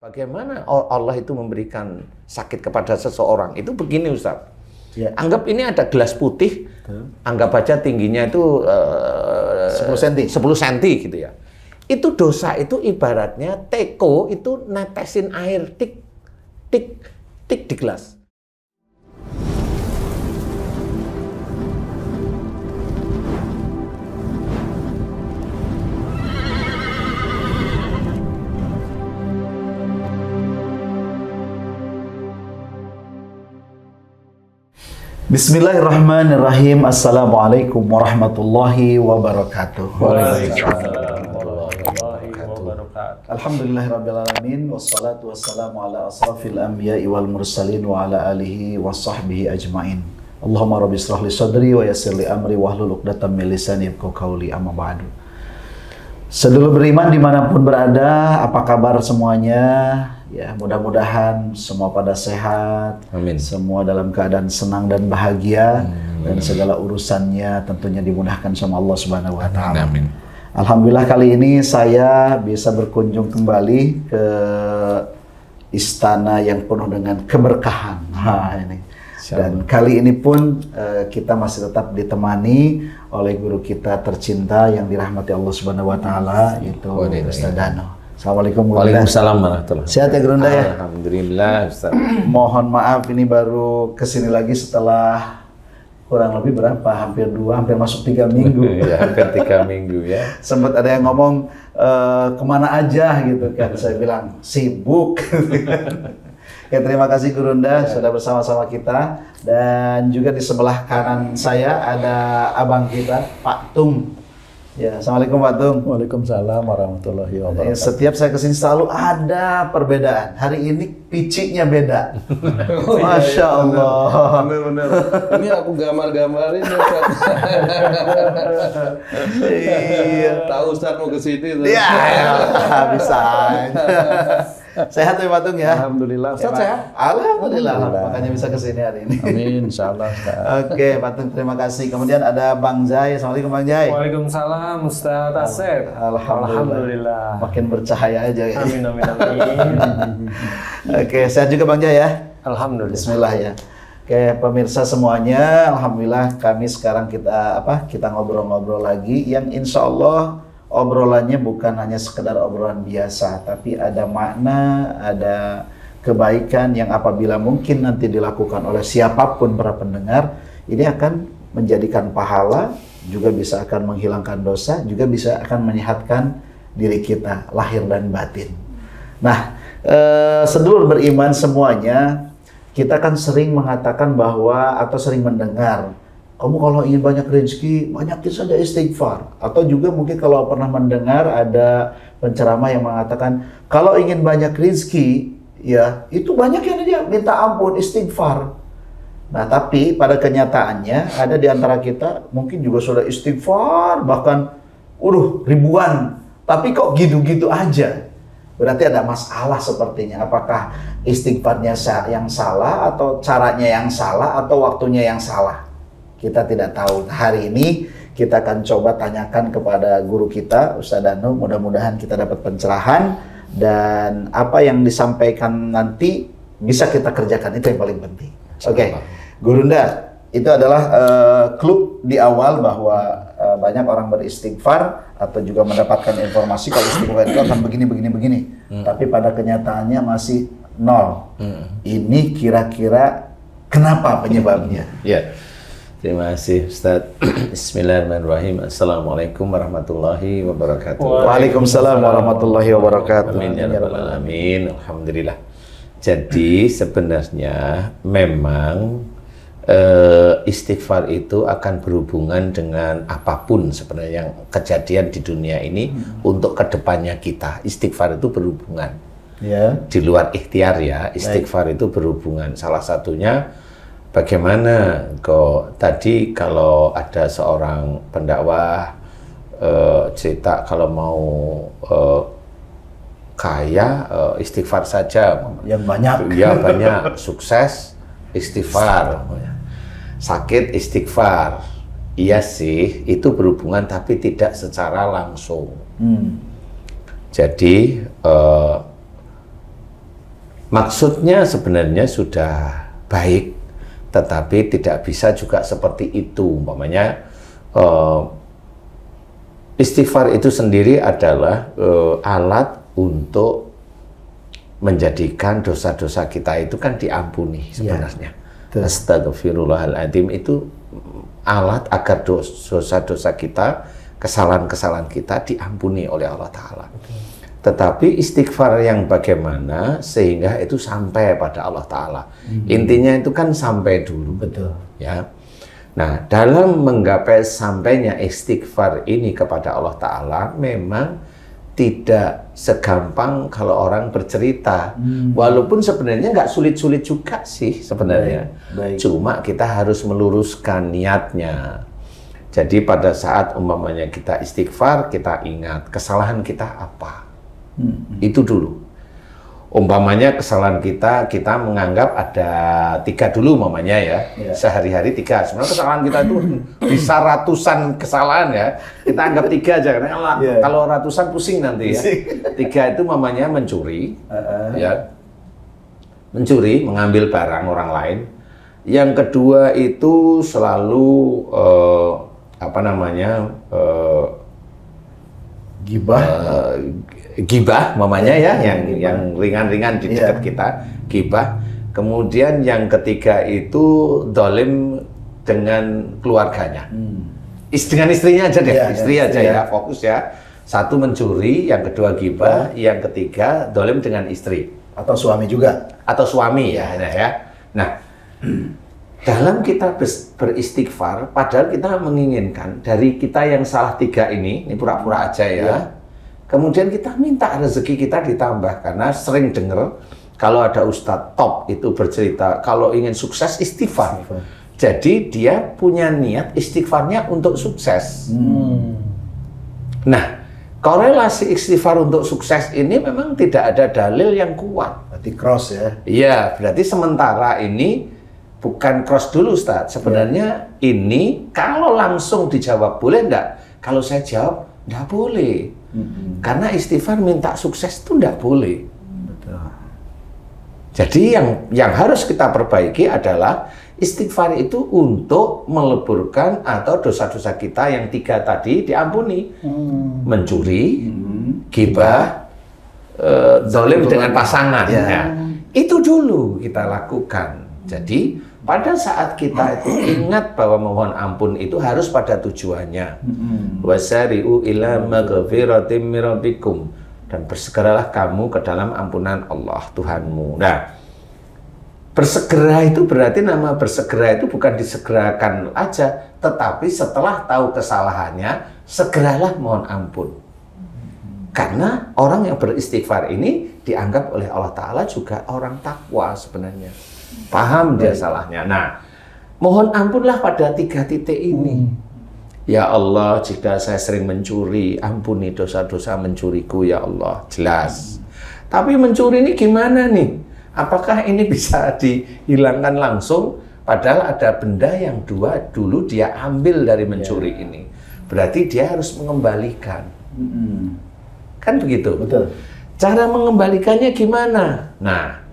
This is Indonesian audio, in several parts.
Bagaimana Allah itu memberikan sakit kepada seseorang? Itu begini Ustaz. Ya. Anggap ini ada gelas putih, anggap aja tingginya itu 10 cm gitu ya. Itu dosa itu ibaratnya teko itu netesin air tik tik tik di gelas. Bismillahirrahmanirrahim. Assalamualaikum warahmatullahi wabarakatuh. Alhamdulillahirabbil alamin wassalatu wassalamu ala asrafil anbiya'i wal mursalin wa ala alihi washabbihi ajmain. Allahumma rabbi shrah li sadri wa yassir li amri wahlul 'uqdatam min lisani yafqahu qawli, amma ba'du. Sedulur beriman dimanapun berada, apa kabar semuanya? Ya, mudah-mudahan semua pada sehat, amin. Semua dalam keadaan senang dan bahagia, dan segala urusannya tentunya dimudahkan sama Allah Subhanahu wa Ta'ala. Amin. Alhamdulillah kali ini saya bisa berkunjung kembali ke istana yang penuh dengan keberkahan. Ini. Dan kali ini pun kita masih tetap ditemani oleh guru kita tercinta yang dirahmati Allah Subhanahu wa Ta'ala, yaitu Ustaz Dano. Assalamualaikum warahmatullahi wabarakatuh. Waalaikumsalam warahmatullahi. Sehat ya Gurunda ya? Alhamdulillah Ustaz. Mohon maaf ini baru kesini lagi setelah kurang lebih berapa? Hampir masuk 3 minggu. Ya, hampir 3 minggu ya. Sempat ada yang ngomong kemana aja gitu kan. Saya bilang sibuk. Ya, terima kasih Gurunda sudah bersama-sama kita. Dan juga di sebelah kanan saya ada abang kita Pak Tung. Ya, assalamualaikum Pak Tung. Waalaikumsalam warahmatullahi wabarakatuh. Setiap saya kesini selalu ada perbedaan. Hari ini piciknya beda. Masya Allah. Benar-benar. Ini aku gambar-gambarin Ustaz. Iya. Tahu Ustaz mau ke sini. Iya, bisa. Sehat ya Pak Tung ya? Alhamdulillah. Ustaz sehat? Alhamdulillah. Makanya bisa ke sini hari ini. Amin, insyaallah. Oke, Pak Tung, terima kasih. Kemudian ada Bang Jai. Assalamualaikum Bang Jai. Waalaikumsalam Ustaz Asep. Alhamdulillah. Makin bercahaya aja ya. Amin amin amin. Oke, sehat juga Bang Jai ya? Alhamdulillah. Bismillah ya. Oke, pemirsa semuanya, alhamdulillah kami sekarang kita ngobrol-ngobrol lagi yang insya Allah obrolannya bukan hanya sekedar obrolan biasa, tapi ada makna, ada kebaikan yang apabila mungkin nanti dilakukan oleh siapapun para pendengar, ini akan menjadikan pahala, juga bisa akan menghilangkan dosa, juga bisa akan menyehatkan diri kita, lahir dan batin. Nah, sedulur beriman semuanya, kita kan sering mengatakan bahwa, atau sering mendengar, kamu kalau ingin banyak rezeki, banyakin saja istighfar. Atau juga mungkin kalau pernah mendengar ada penceramah yang mengatakan, kalau ingin banyak rezeki, ya itu banyak yang dia minta ampun, istighfar. Nah, tapi pada kenyataannya ada di antara kita mungkin juga sudah istighfar, bahkan ribuan. Tapi kok gitu-gitu aja. Berarti ada masalah sepertinya. Apakah istighfarnya yang salah, atau caranya yang salah, atau waktunya yang salah? Kita tidak tahu. Hari ini kita akan coba tanyakan kepada guru kita, Ustaz Dano. Mudah-mudahan kita dapat pencerahan, dan apa yang disampaikan nanti bisa kita kerjakan. Itu yang paling penting. Oke, Gurunda, itu adalah clue di awal bahwa banyak orang beristighfar atau juga mendapatkan informasi kalau istighfar itu akan begini. Tapi pada kenyataannya masih nol. Ini kira-kira kenapa penyebabnya? Ya. Terima kasih Ustaz. Bismillahirrahmanirrahim. Assalamualaikum warahmatullahi wabarakatuh. Waalaikumsalam warahmatullahi wabarakatuh. Amin ya rabbal alamin. Alhamdulillah. Jadi sebenarnya memang istighfar itu akan berhubungan dengan apapun sebenarnya yang kejadian di dunia ini untuk kedepannya kita. Istighfar itu berhubungan. Di luar ikhtiar ya. Istighfar itu berhubungan. Salah satunya bagaimana kok tadi kalau ada seorang pendakwah cerita kalau mau kaya istighfar saja, yang banyak. Ya banyak, sukses istighfar, sakit istighfar. Iya sih, itu berhubungan tapi tidak secara langsung. Jadi Maksudnya sebenarnya sudah baik, tetapi tidak bisa juga seperti itu. Umpamanya istighfar itu sendiri adalah alat untuk menjadikan dosa-dosa kita itu kan diampuni sebenarnya. Astagfirullahaladzim itu alat agar dosa-dosa kita, kesalahan-kesalahan kita diampuni oleh Allah Ta'ala. Tetapi istighfar yang bagaimana sehingga itu sampai pada Allah Ta'ala. Intinya itu kan sampai dulu. Betul. Ya. Nah, dalam menggapai sampainya istighfar ini kepada Allah Ta'ala memang tidak segampang kalau orang bercerita. Walaupun sebenarnya nggak sulit-sulit juga sih sebenarnya. Baik. Cuma kita harus meluruskan niatnya. Jadi pada saat umpamanya kita istighfar, kita ingat kesalahan kita apa. Itu dulu. Umpamanya kesalahan kita menganggap ada 3 dulu umpamanya ya. Sehari-hari 3. Sebenarnya kesalahan kita itu bisa ratusan kesalahan ya. Kita anggap 3 aja karena kalau ratusan pusing nanti ya. 3 itu umpamanya mencuri, ya. Mencuri, mengambil barang orang lain. Yang kedua itu selalu gibah mamanya ya, yang ringan-ringan di dekat kita, gibah. Kemudian yang ketiga itu dolim dengan keluarganya, dengan istrinya aja deh, istri aja ya, fokus ya. Satu mencuri, yang kedua gibah, yang ketiga dolim dengan istri atau suami juga, atau suami ya. Nah, dalam kita beristighfar, padahal kita menginginkan dari kita yang salah 3 ini pura-pura aja ya. Kemudian kita minta rezeki kita ditambah, karena sering dengar kalau ada ustadz top itu bercerita kalau ingin sukses istighfar. Jadi dia punya niat istighfarnya untuk sukses. Nah, korelasi istighfar untuk sukses ini memang tidak ada dalil yang kuat. Berarti cross ya? Iya, berarti sementara ini bukan cross dulu Ustadz. Sebenarnya ini kalau langsung dijawab boleh enggak? Kalau saya jawab enggak boleh. Karena istighfar minta sukses itu enggak boleh. Betul. Jadi yang harus kita perbaiki adalah istighfar itu untuk meleburkan atau dosa-dosa kita yang 3 tadi diampuni. Mencuri, ghibah, zalim dengan pasangan. Ya. Itu dulu kita lakukan. Jadi pada saat kita itu ingat bahwa mohon ampun itu harus pada tujuannya. Wasari'u ila maghfiratim mir rabbikum, dan bersegeralah kamu ke dalam ampunan Allah Tuhanmu. Nah, bersegera itu berarti nama bersegera itu bukan disegerakan aja, tetapi setelah tahu kesalahannya segeralah mohon ampun. Karena orang yang beristighfar ini dianggap oleh Allah Ta'ala juga orang takwa sebenarnya. Paham dia salahnya. Nah, mohon ampunlah pada 3 titik ini. Ya Allah, jika saya sering mencuri, ampuni dosa-dosa mencuriku ya Allah. Jelas. Tapi mencuri ini gimana nih? Apakah ini bisa dihilangkan langsung? Padahal ada benda yang dulu dia ambil dari mencuri ini. Berarti dia harus mengembalikan. Kan begitu? Betul. Cara mengembalikannya gimana? Nah,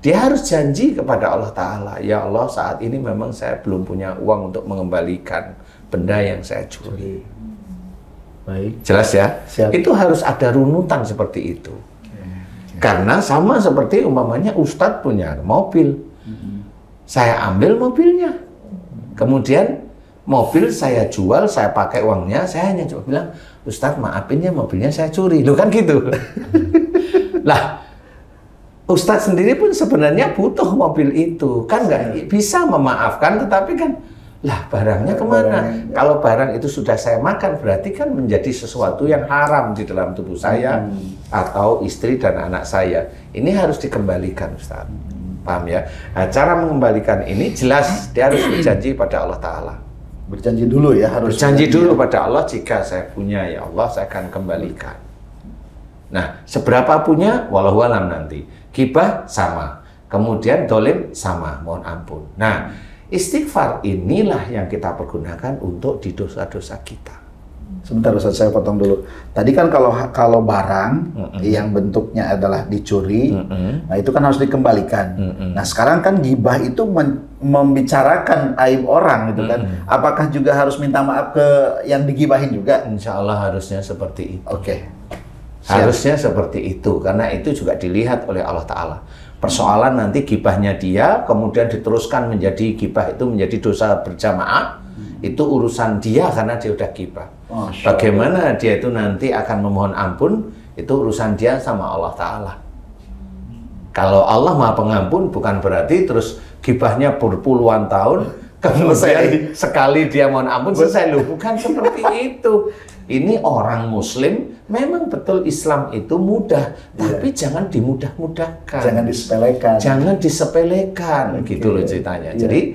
dia harus janji kepada Allah Ta'ala, ya Allah saat ini memang saya belum punya uang untuk mengembalikan benda yang saya curi. Baik. Jelas ya? Siap. Itu harus ada runutan seperti itu. Karena sama seperti umpamanya Ustadz punya mobil. Saya ambil mobilnya. Kemudian mobil saya jual, saya pakai uangnya, saya hanya coba bilang, Ustadz maafin ya mobilnya saya curi. Loh kan gitu. Lah, Ustadz sendiri pun sebenarnya butuh mobil itu, kan nggak bisa memaafkan, tetapi kan lah barangnya kemana? Kalau barang itu sudah saya makan, berarti kan menjadi sesuatu yang haram di dalam tubuh saya atau istri dan anak saya. Ini harus dikembalikan, Ustadz. Paham ya? Nah, cara mengembalikan ini jelas dia harus berjanji pada Allah Ta'ala. Berjanji dulu ya, harus berjanji dulu pada Allah, jika saya punya ya Allah saya akan kembalikan. Nah, seberapa punya, walau alam nanti. Ghibah sama, kemudian dolim sama, mohon ampun. Nah, istighfar inilah yang kita pergunakan untuk di dosa-dosa kita. Sebentar Ustaz, saya potong dulu. Tadi kan kalau barang yang bentuknya adalah dicuri, nah itu kan harus dikembalikan. Nah sekarang kan gibah itu membicarakan aib orang gitu kan. Apakah juga harus minta maaf ke yang digibahin juga? Insya Allah harusnya seperti itu. Oke. Harusnya seperti itu, karena itu juga dilihat oleh Allah Ta'ala. Persoalan nanti gibahnya dia, kemudian diteruskan menjadi gibah itu menjadi dosa berjamaah, itu urusan dia karena dia udah gibah. Bagaimana dia itu nanti akan memohon ampun, itu urusan dia sama Allah Ta'ala. Kalau Allah Maha Pengampun bukan berarti terus gibahnya berpuluhan tahun, kemudian sekali dia mohon ampun selesai. Loh, bukan seperti itu. Ini orang Muslim, memang betul Islam itu mudah, tapi jangan dimudah-mudahkan. Jangan disepelekan. Jangan disepelekan, gitu loh ceritanya. Jadi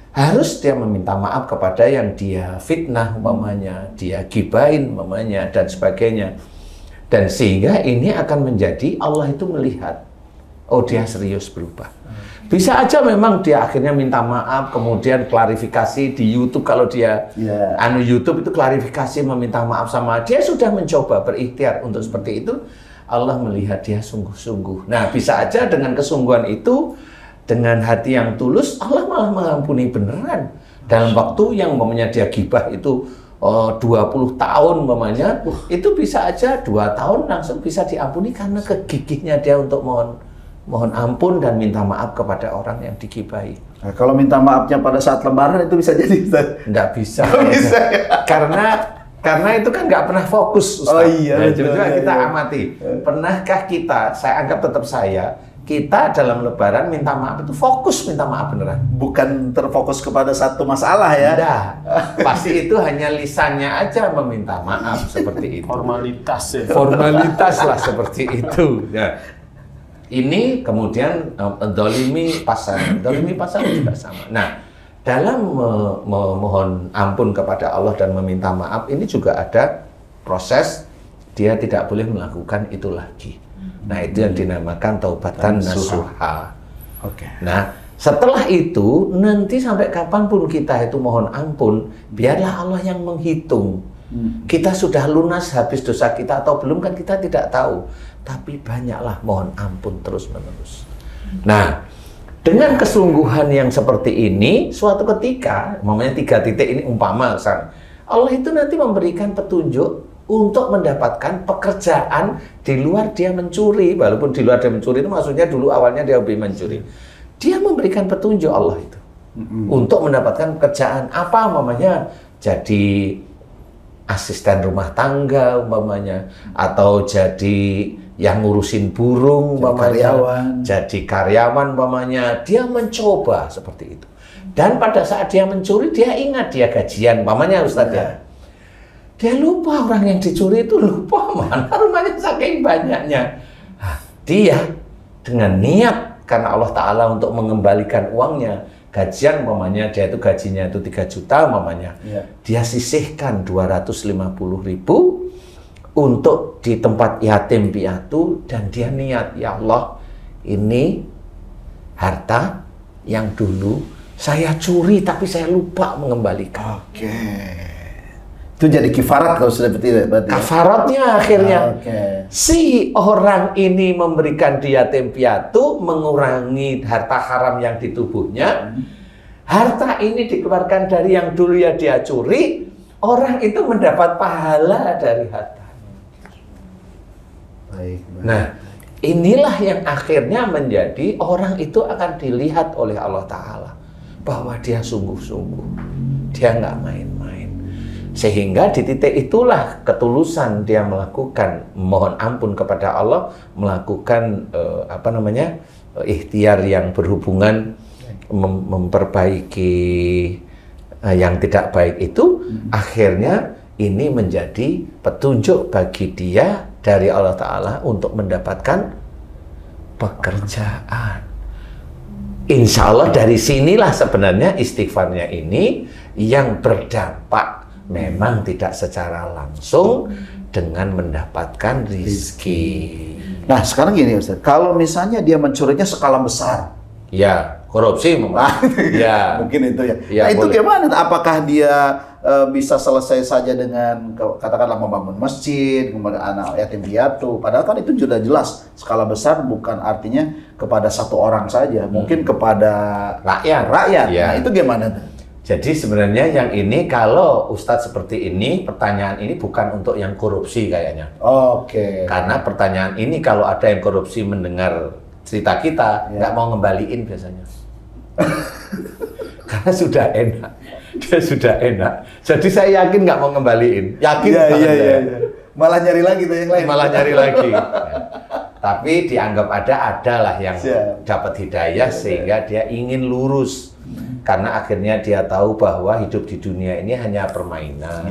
harus dia meminta maaf kepada yang dia fitnah umpamanya, dia gibain umpamanya dan sebagainya. Dan sehingga ini akan menjadi Allah itu melihat, oh dia serius berubah. Bisa aja memang dia akhirnya minta maaf, kemudian klarifikasi di YouTube kalau dia YouTube itu klarifikasi meminta maaf sama dia sudah mencoba berikhtiar untuk seperti itu, Allah melihat dia sungguh-sungguh. Nah, bisa aja dengan kesungguhan itu, dengan hati yang tulus, Allah malah mengampuni beneran. Dalam waktu yang umpamanya dia gibah itu 20 tahun umpamanya, itu bisa aja 2 tahun langsung bisa diampuni karena kegigihnya dia untuk mohon ampun dan minta maaf kepada orang yang digibahi. Nah, kalau minta maafnya pada saat lebaran itu bisa jadi Ustaz? Nggak bisa. Nggak bisa ya? Karena itu kan nggak pernah fokus, Ustaz. Oh iya. Nah, coba kita amati. Pernahkah saya anggap tetap kita dalam lebaran minta maaf itu fokus minta maaf beneran? Bukan terfokus kepada satu masalah ya? Tidak. Pasti itu hanya lisannya aja meminta maaf seperti itu. Formalitas ya. Formalitas lah seperti itu. Nah, ini kemudian dolimi pasangan juga sama. Nah, dalam memohon ampun kepada Allah dan meminta maaf ini juga ada proses, dia tidak boleh melakukan itu lagi. Nah, itu yang dinamakan taubatan nasuha. Oke. Nah, setelah itu nanti sampai kapanpun kita itu mohon ampun, biarlah Allah yang menghitung. Kita sudah lunas habis dosa kita atau belum kan kita tidak tahu. Tapi banyaklah mohon ampun terus-menerus. Nah, dengan kesungguhan yang seperti ini, suatu ketika, namanya 3 titik ini umpama, Allah itu nanti memberikan petunjuk untuk mendapatkan pekerjaan di luar dia mencuri. Walaupun di luar dia mencuri itu maksudnya dulu awalnya dia hobi mencuri. Dia memberikan petunjuk Allah itu untuk mendapatkan pekerjaan apa umpamanya jadi asisten rumah tangga umpamanya, atau jadi yang ngurusin burung umpamanya, jadi karyawan umpamanya. Dia mencoba seperti itu. Dan pada saat dia mencuri dia ingat dia gajian umpamanya Ustaz ya. Dia lupa orang yang dicuri itu lupa mana rumahnya saking banyaknya. Nah, dia dengan niat karena Allah Ta'ala untuk mengembalikan uangnya, gajian umpamanya dia itu gajinya itu 3 juta umpamanya, dia sisihkan 250.000 untuk di tempat yatim piatu, dan dia niat, ya Allah, ini harta yang dulu saya curi tapi saya lupa mengembalikan. Oke. Itu jadi kifarat kalau sudah berarti. Kafaratnya akhirnya si orang ini memberikan dia yatim piatu, mengurangi harta haram yang di tubuhnya. Harta ini dikeluarkan dari yang dulu ya dia curi, orang itu mendapat pahala dari harta. Nah, inilah yang akhirnya menjadi orang itu akan dilihat oleh Allah Ta'ala bahwa dia sungguh-sungguh, dia nggak main-main. Sehingga di titik itulah ketulusan dia melakukan mohon ampun kepada Allah, melakukan ikhtiar yang berhubungan memperbaiki yang tidak baik itu, akhirnya ini menjadi petunjuk bagi dia dari Allah Ta'ala untuk mendapatkan pekerjaan. Insya Allah dari sinilah sebenarnya istighfarnya ini yang berdampak memang tidak secara langsung dengan mendapatkan rizki. Nah sekarang gini Ustaz, kalau misalnya dia mencurinya skala besar, Ya, korupsi ya. Mungkin itu ya. Ya, nah, itu boleh. gimana? Apakah dia bisa selesai saja dengan katakanlah membangun masjid, kemudian anak yatim piatu? Padahal kan itu sudah jelas skala besar, bukan artinya kepada satu orang saja, mungkin kepada rakyat. Ya. Nah, itu gimana tuh? Jadi sebenarnya yang ini kalau Ustadz seperti ini, pertanyaan ini bukan untuk yang korupsi kayaknya. Oke. Karena pertanyaan ini kalau ada yang korupsi mendengar cerita kita, nggak mau ngembaliin biasanya. Karena sudah enak. Dia sudah enak. Jadi saya yakin nggak mau ngembaliin. Yakin banget saya. Malah nyari lagi tuh yang lain. Malah nyari lagi. Tapi dianggap adalah yang dapat hidayah sehingga dia ingin lurus. Karena akhirnya dia tahu bahwa hidup di dunia ini hanya permainan.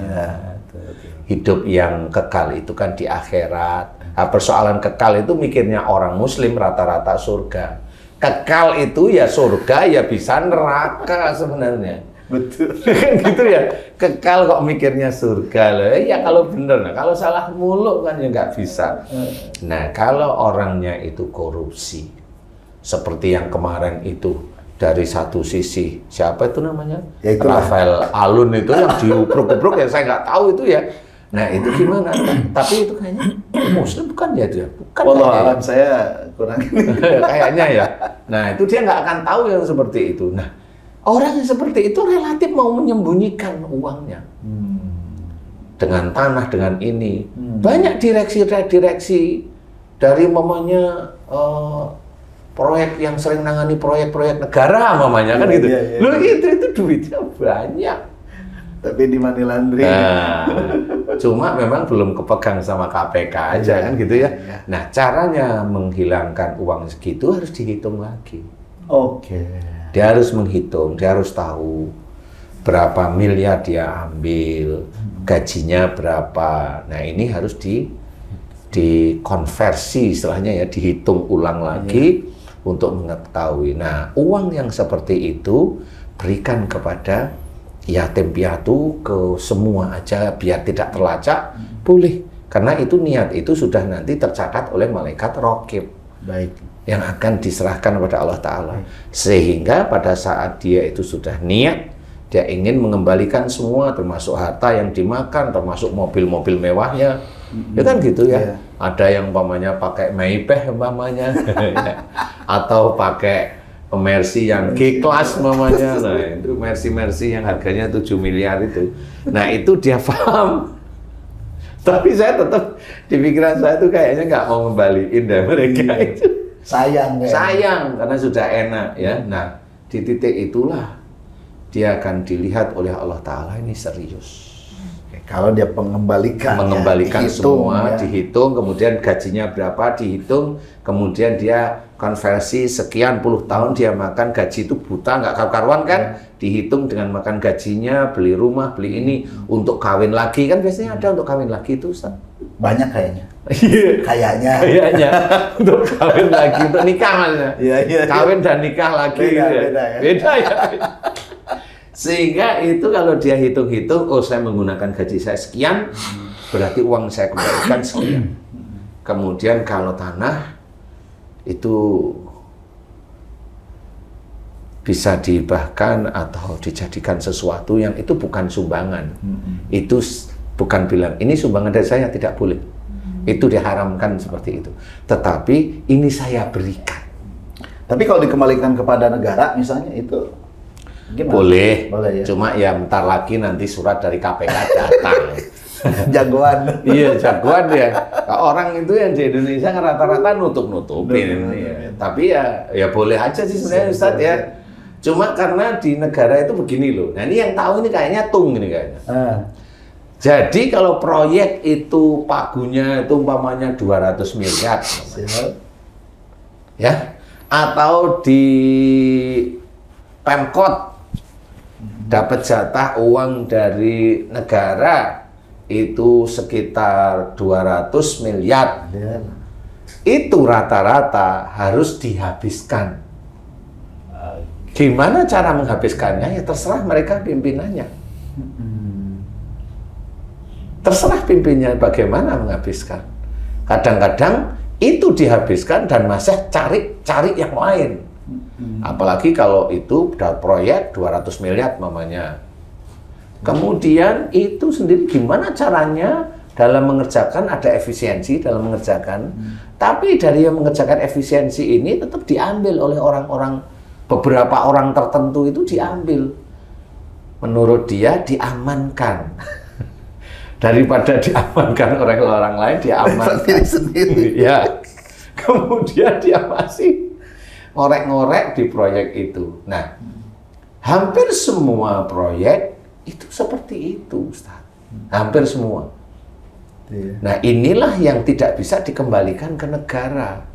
Hidup yang kekal itu kan di akhirat. Nah, persoalan kekal itu mikirnya orang muslim rata-rata surga. Kekal itu ya surga, ya bisa neraka sebenarnya. Betul. Kan gitu ya. Kekal kok mikirnya surga loh. Ya kalau bener, nah, kalau salah mulu kan ya nggak bisa. Nah, kalau orangnya itu korupsi, seperti yang kemarin itu, dari satu sisi, siapa itu namanya? Ya, Rafael Alun itu yang diubruk-ubruk ya saya nggak tahu itu ya. Nah itu gimana? Tapi itu kayaknya Muslim bukan ya dia? Bukan. Wallahualam, saya kurang kayaknya ya. Nah itu dia nggak akan tahu yang seperti itu. Nah orang yang seperti itu relatif mau menyembunyikan uangnya dengan tanah, dengan ini. Banyak direksi-direksi dari mamanya proyek yang sering nangani proyek-proyek negara mamanya kan gitu. Loh itu duitnya banyak. Tapi di money laundering. Nah, cuma memang belum kepegang sama KPK aja kan gitu ya. Nah, caranya menghilangkan uang segitu harus dihitung lagi. Oke. Dia harus menghitung, dia harus tahu berapa miliar dia ambil, gajinya berapa. Nah, ini harus dikonversi istilahnya ya, dihitung ulang lagi untuk mengetahui. Nah, uang yang seperti itu berikan kepada yatim piatu, ke semua aja biar tidak terlacak, boleh. Karena itu niat itu sudah nanti tercatat oleh malaikat raqib. Baik. Yang akan diserahkan kepada Allah Ta'ala. Sehingga pada saat dia itu sudah niat, dia ingin mengembalikan semua, termasuk harta yang dimakan, termasuk mobil-mobil mewahnya. Ya kan gitu ya. Ada yang umpamanya pakai Maybach umpamanya, atau pakai Mercy yang G-Class mamanya. Nah, itu Mercy yang harganya 7 miliar itu. Nah, itu dia paham. Tapi saya tetap di pikiran saya itu kayaknya nggak mau ngembaliin deh mereka itu. Sayang ya. Sayang karena sudah enak ya. Nah, di titik itulah dia akan dilihat oleh Allah Ta'ala ini serius. Kalau dia mengembalikan semua, ya. Dihitung, kemudian gajinya berapa, dihitung, kemudian dia konversi sekian puluh tahun dia makan gaji itu buta, nggak karuan kan, dihitung dengan makan gajinya, beli rumah, beli ini, untuk kawin lagi, kan biasanya ada untuk kawin lagi itu, Ustaz. Banyak kayaknya. Kayaknya untuk kawin lagi, untuk nikah maksudnya. Kawin dan nikah lagi. Beda ya. Sehingga itu kalau dia hitung-hitung, oh saya menggunakan gaji saya sekian, berarti uang saya kembalikan sekian. Kemudian kalau tanah, itu bisa dihibahkan atau dijadikan sesuatu yang itu bukan sumbangan. Itu bukan bilang, ini sumbangan dari saya, tidak boleh. Itu diharamkan seperti itu. Tetapi ini saya berikan. Tapi kalau dikembalikan kepada negara misalnya itu gimana? Boleh ya? Cuma ya bentar lagi nanti surat dari KPK datang. Jagoan. Iya, jagoan ya. Orang itu yang di Indonesia kan rata-rata nutup-nutupin. Ya. Tapi ya boleh aja sih sebenarnya Ustadz ya. Cuma karena di negara itu begini loh. Nah ini yang tahu ini kayaknya tung ini kayaknya. Jadi kalau proyek itu pagunya itu umpamanya 200 miliar. Ya. Atau di Pemkot dapat jatah uang dari negara itu sekitar 200 miliar. Itu rata-rata harus dihabiskan. Gimana cara menghabiskannya? Ya terserah mereka pimpinannya. Terserah pimpinannya bagaimana menghabiskan. Kadang-kadang itu dihabiskan dan masih cari yang lain. Apalagi kalau itu proyek 200 miliar mamanya. Kemudian itu sendiri gimana caranya dalam mengerjakan, ada efisiensi dalam mengerjakan. Tapi dari yang mengerjakan efisiensi ini tetap diambil oleh orang-orang, beberapa orang tertentu itu diambil. Menurut dia diamankan. Daripada diamankan oleh orang lain, dia amankan sendiri. Ya. Kemudian dia masih ngorek-ngorek di proyek itu. Nah, hampir semua proyek itu seperti itu, Ustaz. Hampir semua. Nah, inilah yang tidak bisa dikembalikan ke negara.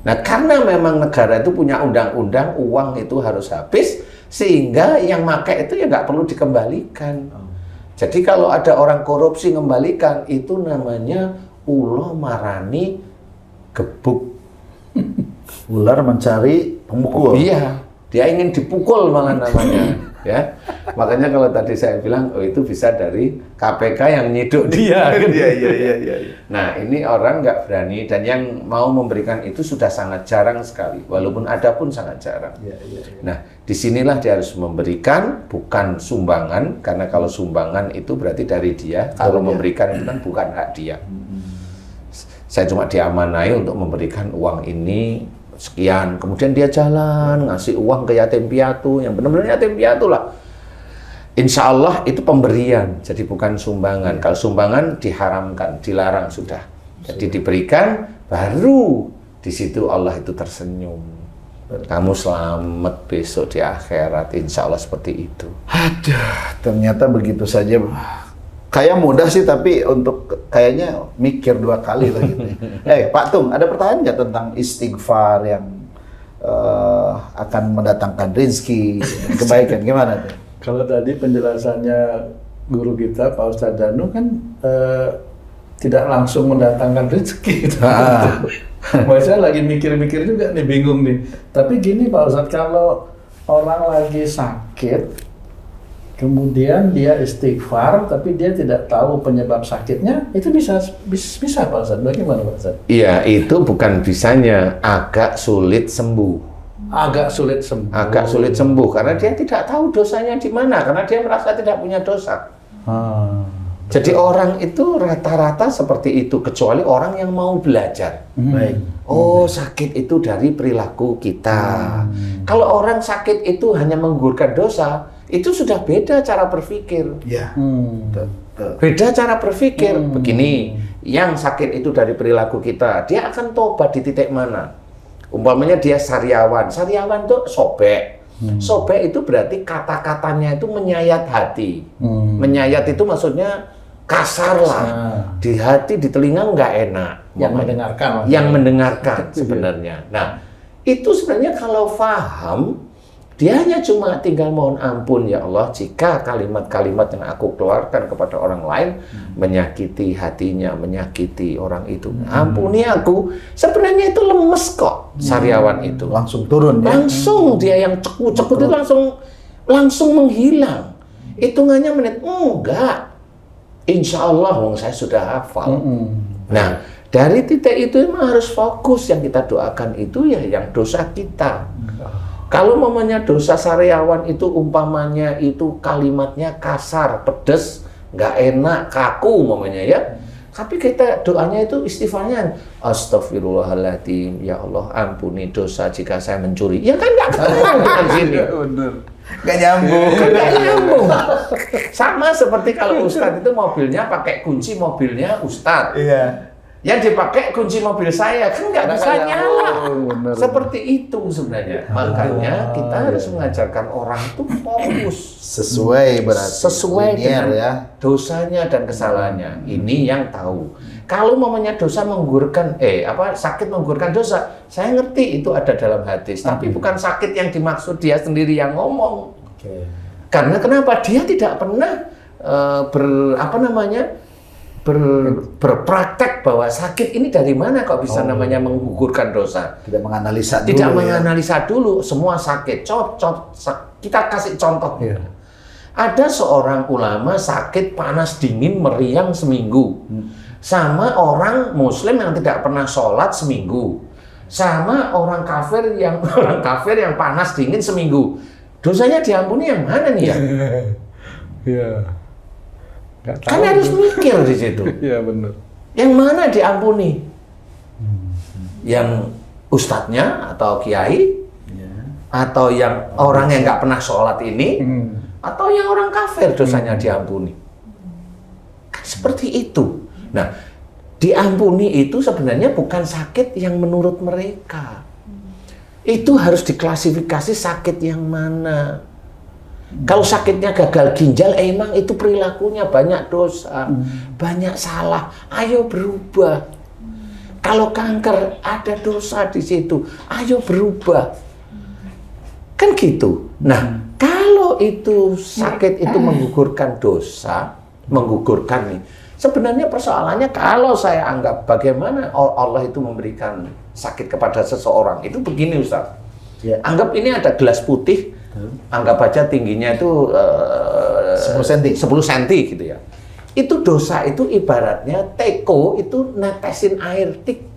Nah, karena memang negara itu punya undang-undang, uang itu harus habis, sehingga yang pakai itu ya nggak perlu dikembalikan. Jadi kalau ada orang korupsi ngembalikan, itu namanya ulo marani gebuk. Ular mencari pemukul. Iya, dia ingin dipukul malah namanya. Ya, makanya kalau tadi saya bilang, oh itu bisa dari KPK yang nyiduk dia. Iya. Nah, ini orang nggak berani, dan yang mau memberikan itu sudah sangat jarang sekali, walaupun ada pun sangat jarang. Nah, disinilah dia harus memberikan, bukan sumbangan, karena kalau sumbangan itu berarti dari dia, kalau memberikan itu kan bukan hak dia. Saya cuma diamanai untuk memberikan uang ini sekian, kemudian dia jalan ngasih uang ke yatim piatu, yang benar-benar yatim piatu lah. Insya Allah itu pemberian, jadi bukan sumbangan. Kalau sumbangan diharamkan, dilarang sudah. Jadi diberikan, baru di situ Allah itu tersenyum. Kamu selamat besok di akhirat, insya Allah seperti itu. Aduh, ternyata begitu saja. Kayak mudah sih, tapi untuk kayaknya mikir 2 kali lah gitu. Pak Tung, ada pertanyaan nggak tentang istighfar yang akan mendatangkan rezeki, kebaikan, gimana tuh? Kalau tadi penjelasannya guru kita, Pak Ustadz Danu kan tidak langsung mendatangkan rezeki. Saya lagi mikir-mikir juga nih, bingung nih. Tapi gini Pak Ustadz, kalau orang lagi sakit, kemudian dia istighfar, tapi dia tidak tahu penyebab sakitnya, itu bisa Pak Ustadz? Bagaimana Pak Ustadz? Iya, itu bukan bisanya, agak sulit sembuh. Agak sulit sembuh. Agak sulit sembuh, karena dia tidak tahu dosanya di mana, karena dia merasa tidak punya dosa. Jadi orang itu rata-rata seperti itu, kecuali orang yang mau belajar. Baik. Oh, sakit itu dari perilaku kita. Kalau orang sakit itu hanya menggugurkan dosa, itu sudah beda cara berpikir. Ya. Beda cara berpikir. Begini, yang sakit itu dari perilaku kita, dia akan tobat di titik mana? Umpamanya dia sariawan. Sariawan itu sobek. Sobek itu berarti kata-katanya itu menyayat hati. Menyayat itu maksudnya kasar lah. Di hati, di telinga nggak enak. Yang mendengarkan. Yang mendengarkan sebenarnya. Nah, itu sebenarnya kalau paham, dia hanya cuma tinggal mohon ampun, ya Allah, jika kalimat-kalimat yang aku keluarkan kepada orang lain menyakiti hatinya, menyakiti orang itu. Ampuni aku. Sebenarnya itu lemes kok, sariawan itu. Langsung turun ya? Langsung dia yang ceku-ceku itu langsung menghilang. Hitungannya menit, enggak. Insya Allah, saya sudah hafal. Nah, dari titik itu memang harus fokus, yang kita doakan itu ya yang dosa kita. Kalau umpamanya dosa sariawan itu umpamanya itu kalimatnya kasar, pedes, nggak enak, kaku umpamanya ya. Tapi kita doanya itu istighfarnya, Astagfirullahaladzim, ya Allah ampuni dosa jika saya mencuri. Ya kan nggak ketemu dengan sini. Nggak nyambung. Nggak nyambung. Sama seperti kalau Ustadz itu mobilnya pakai kunci mobilnya Ustadz. Iya. Yang dipakai kunci mobil saya kan nggak bisa nyala. Seperti itu sebenarnya. Makanya kita harus mengajarkan orang itu fokus Sesuai berarti. sesuai dengan ya. dosanya dan kesalahannya. Ini yang tahu. Kalau mamanya dosa menggugurkan, sakit menggugurkan dosa, saya ngerti itu ada dalam hadis. Tapi bukan sakit yang dimaksud dia sendiri yang ngomong. Karena kenapa? Dia tidak pernah berpraktek bahwa sakit ini dari mana kok bisa namanya menggugurkan dosa. Tidak menganalisa dulu. Tidak menganalisa dulu semua sakit. Kita kasih contoh. Ada seorang ulama sakit panas dingin meriang seminggu. Sama orang muslim yang tidak pernah sholat seminggu. sama orang kafir yang panas dingin seminggu. Dosanya diampuni yang mana nih ya? Iya. Kan harus mikir di situ. Iya benar. Yang mana diampuni? Yang ustadznya atau kiai? Atau yang orang yang nggak pernah sholat ini? Atau yang orang kafir dosanya diampuni? Kan seperti itu. Nah, diampuni itu sebenarnya bukan sakit yang menurut mereka. Itu harus diklasifikasi sakit yang mana. Kalau sakitnya gagal ginjal, emang itu perilakunya banyak dosa, banyak salah. Ayo berubah. Kalau kanker, ada dosa di situ. Ayo berubah. Kan gitu. Nah, kalau itu sakit itu menggugurkan dosa, menggugurkan nih. Sebenarnya persoalannya kalau saya anggap bagaimana Allah itu memberikan sakit kepada seseorang, itu begini Ustaz. Ya. Anggap ini ada gelas putih, anggap aja tingginya itu 10 cm gitu ya. Itu dosa itu ibaratnya teko itu netesin air tik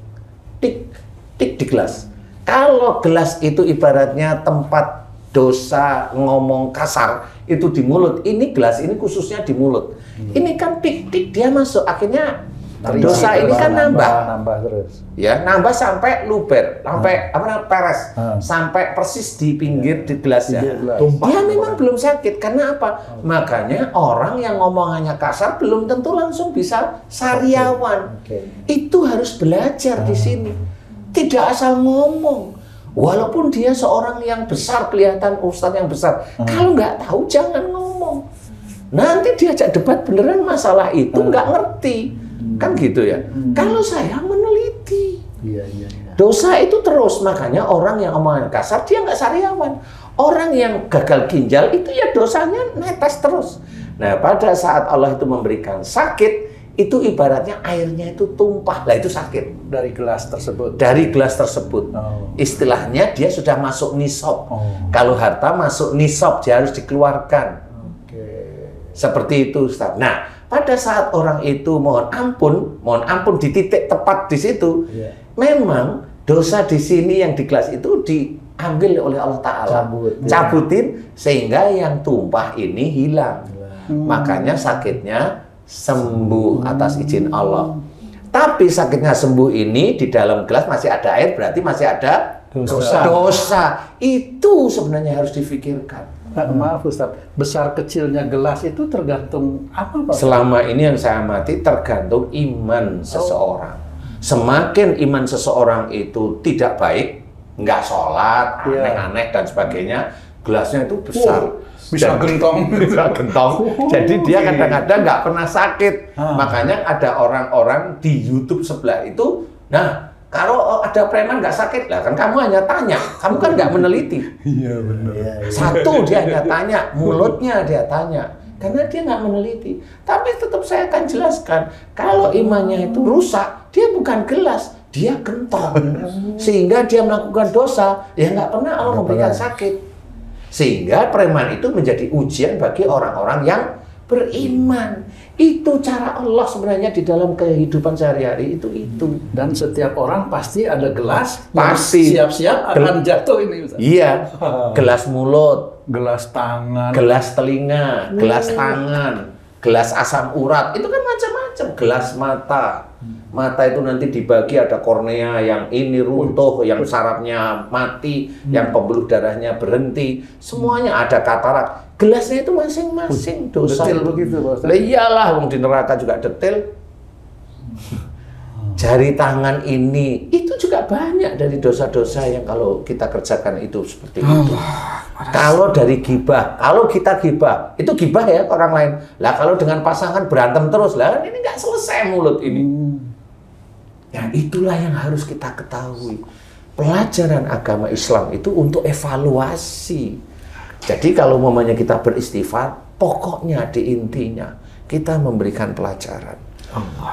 di gelas. Kalau gelas itu ibaratnya tempat dosa ngomong kasar itu di mulut, ini gelas ini khususnya di mulut. Ini kan tik dia masuk, akhirnya dosa ini kan nambah terus. Ya, nambah sampai luber, sampai peres, sampai persis di pinggir di gelasnya. Dia memang belum sakit karena apa? Makanya orang yang ngomongannya kasar belum tentu langsung bisa sariawan. Itu harus belajar di sini. Tidak asal ngomong. Walaupun dia seorang yang besar, kelihatan ustadz yang besar. Kalau nggak tahu jangan ngomong. Nanti diajak debat beneran masalah itu nggak ngerti. Kan gitu ya. Kalau saya meneliti. Dosa itu terus. Makanya orang yang omongan kasar dia nggak sariawan. Orang yang gagal ginjal itu ya dosanya netes terus. Nah pada saat Allah itu memberikan sakit, itu ibaratnya airnya itu tumpah, lah itu sakit. Dari gelas tersebut? Dari gelas tersebut. Istilahnya dia sudah masuk nisab. Kalau harta masuk nisab, dia harus dikeluarkan. Seperti itu Ustaz. Nah, pada saat orang itu mohon ampun di titik tepat di situ, memang dosa di sini yang di gelas itu diambil oleh Allah Ta'ala. Cabutin, sehingga yang tumpah ini hilang. Makanya sakitnya sembuh atas izin Allah. Tapi sakitnya sembuh ini di dalam gelas masih ada air, berarti masih ada dosa. Itu sebenarnya harus difikirkan. Maaf Ustaz, besar kecilnya gelas itu tergantung apa Pak? Selama ini yang saya amati tergantung iman seseorang. Semakin iman seseorang itu tidak baik, nggak sholat, aneh-aneh dan sebagainya, gelasnya itu besar. Bisa gentong. Jadi dia kadang-kadang nggak pernah sakit. Makanya ada orang-orang di YouTube sebelah itu, nah kalau ada preman nggak sakit lah, kan kamu hanya tanya, kamu kan nggak meneliti. Iya benar. Satu dia hanya tanya, mulutnya dia tanya, karena dia nggak meneliti. Tapi tetap saya akan jelaskan, kalau imannya itu rusak, dia bukan gelas, dia gentong. Sehingga dia melakukan dosa, ya nggak pernah Allah memberikan sakit. Sehingga preman itu menjadi ujian bagi orang-orang yang beriman. Itu cara Allah sebenarnya di dalam kehidupan sehari-hari itu. Dan setiap orang pasti ada gelas, pasti siap-siap akan jatuh ini Ustaz. Iya, gelas mulut, gelas tangan, gelas telinga, gelas tangan, gelas asam urat, itu kan macam-macam. Gelas mata. Mata itu nanti dibagi, ada kornea yang ini runtuh, yang sarafnya mati, yang pembuluh darahnya berhenti, semuanya ada katarak. Gelasnya itu masing-masing dosa. Detail begitu Pak Ustaz. Iyalah, wong di neraka juga detail. Jari tangan ini, itu juga banyak dari dosa-dosa yang kalau kita kerjakan itu seperti itu. Kalau dari gibah, kalau kita gibah, itu gibah ya ke orang lain. Lah kalau dengan pasangan berantem terus, lah ini nggak selesai mulut ini. Ya itulah yang harus kita ketahui. Pelajaran agama Islam itu untuk evaluasi. Jadi kalau umpamanya kita beristighfar, pokoknya di intinya kita memberikan pelajaran.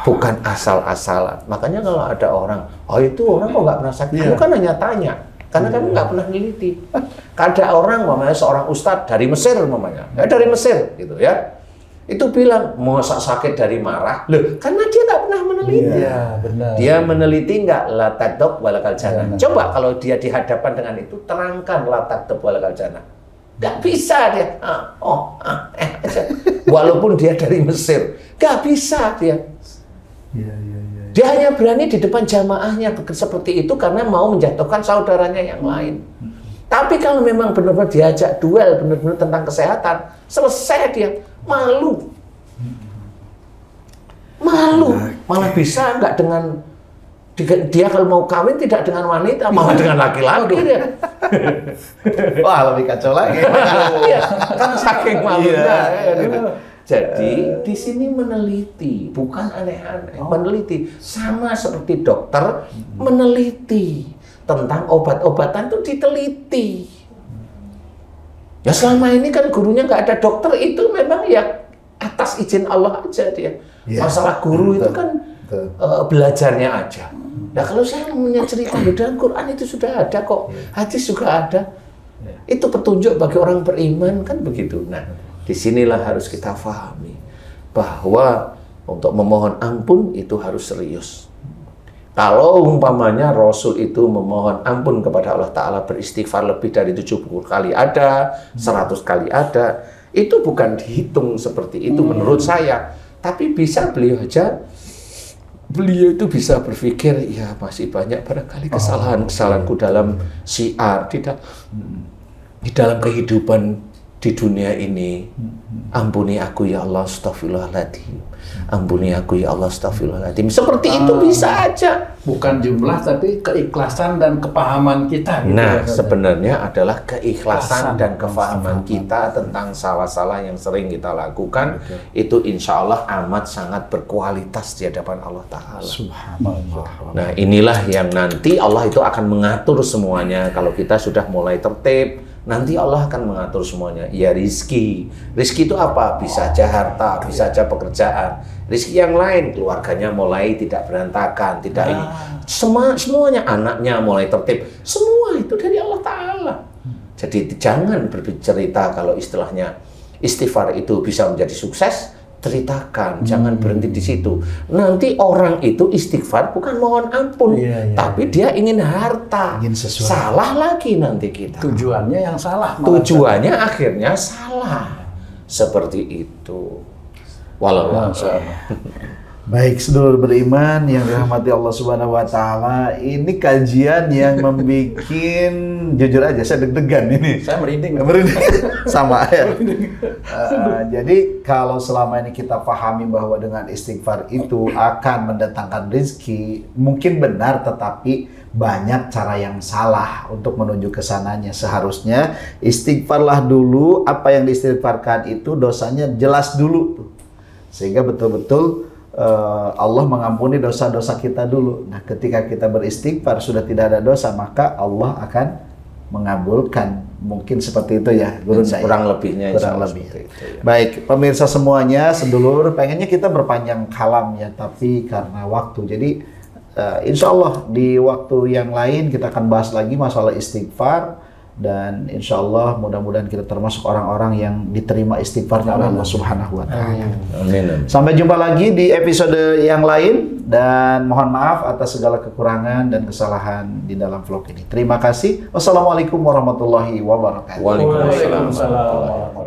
Bukan asal-asalan. Makanya kalau ada orang, oh itu orang kok nggak pernah sakit, kamu kan hanya tanya. Karena kamu nggak pernah neliti. Ada orang, umpamanya seorang ustadz dari Mesir, umpamanya, ya dari Mesir, gitu ya. itu bilang mau sakit dari marah. Loh, karena dia tak pernah meneliti. Iya, benar. Dia meneliti nggak la tadab walakal jannah. Coba kalau dia dihadapan dengan itu, terangkan la tadab walakal jannah. Nggak bisa dia. Aja. Walaupun dia dari Mesir, nggak bisa dia. Iya. Dia hanya berani di depan jamaahnya seperti itu karena mau menjatuhkan saudaranya yang lain. Tapi kalau memang benar-benar diajak duel, benar-benar tentang kesehatan, selesai dia. Malu. Malah bisa nggak dengan dia kalau mau kawin tidak dengan wanita, malah dengan laki-laki dia. Wah, lebih kacau lagi. Iya, kan saking malunya. Jadi di sini meneliti, bukan aneh-aneh. Meneliti sama seperti dokter meneliti tentang obat-obatan itu diteliti. Ya selama ini kan gurunya nggak ada dokter, itu memang ya atas izin Allah aja dia. Masalah guru itu kan belajarnya aja. Nah kalau saya punya cerita di dalam Quran itu sudah ada kok, hadis juga ada. Itu petunjuk bagi orang beriman kan begitu. Nah disinilah harus kita pahami bahwa untuk memohon ampun itu harus serius. Kalau umpamanya Rasul itu memohon ampun kepada Allah Ta'ala beristighfar lebih dari 70 kali ada, 100 kali ada, itu bukan dihitung seperti itu menurut saya. Tapi bisa beliau itu bisa berpikir, ya masih banyak barangkali kesalahanku dalam syiar, di dalam kehidupan di dunia ini. Ampuni aku ya Allah, astaghfirullahaladzim. Ampuni aku ya Allah, astaghfirullahaladzim. Seperti itu bisa aja. Bukan jumlah, tapi keikhlasan dan kepahaman kita. Gitu, nah, sebenarnya adalah keikhlasan dan kepahaman kita tentang salah-salah yang sering kita lakukan. Itu insya Allah amat sangat berkualitas di hadapan Allah Ta'ala. Subhanallah. Nah, inilah yang nanti Allah itu akan mengatur semuanya. Kalau kita sudah mulai tertib, nanti Allah akan mengatur semuanya. Ya rizki. Rizki itu apa? Bisa aja harta, bisa aja pekerjaan. Rizki yang lain, keluarganya mulai tidak berantakan, tidak ini. Semuanya, anaknya mulai tertib. Semua itu dari Allah Ta'ala. Jadi jangan bercerita kalau istilahnya istighfar itu bisa menjadi sukses. Ceritakan, jangan berhenti di situ. Nanti orang itu istighfar bukan mohon ampun, tapi dia ingin harta. Salah lagi nanti kita. Tujuannya yang salah. Tujuannya akhirnya salah. Seperti itu. Walau Baik, sedulur beriman yang dirahmati Allah Subhanahu wa Ta'ala, ini kajian yang membuat, jujur aja saya deg-degan ini. Saya merinding. Sama ya. Jadi kalau selama ini kita pahami bahwa dengan istighfar itu akan mendatangkan rezeki, mungkin benar, tetapi banyak cara yang salah untuk menuju ke sananya. Seharusnya istighfarlah dulu, apa yang diistighfarkan itu dosanya jelas dulu, sehingga betul-betul Allah mengampuni dosa-dosa kita dulu. Nah, ketika kita beristighfar sudah tidak ada dosa, maka Allah akan mengabulkan. Mungkin seperti itu ya, Guru. Kurang lebihnya. Kurang lebih. Itu, ya. Baik, pemirsa semuanya, sedulur, pengennya kita berpanjang kalam ya, tapi karena waktu. Jadi, insya Allah di waktu yang lain kita akan bahas lagi masalah istighfar. Dan insya Allah mudah-mudahan kita termasuk orang-orang yang diterima istighfarnya oleh Allah Subhanahu wa Ta'ala. Amin. Sampai jumpa lagi di episode yang lain, dan mohon maaf atas segala kekurangan dan kesalahan di dalam vlog ini. Terima kasih. Wassalamualaikum warahmatullahi wabarakatuh. Waalaikumsalam.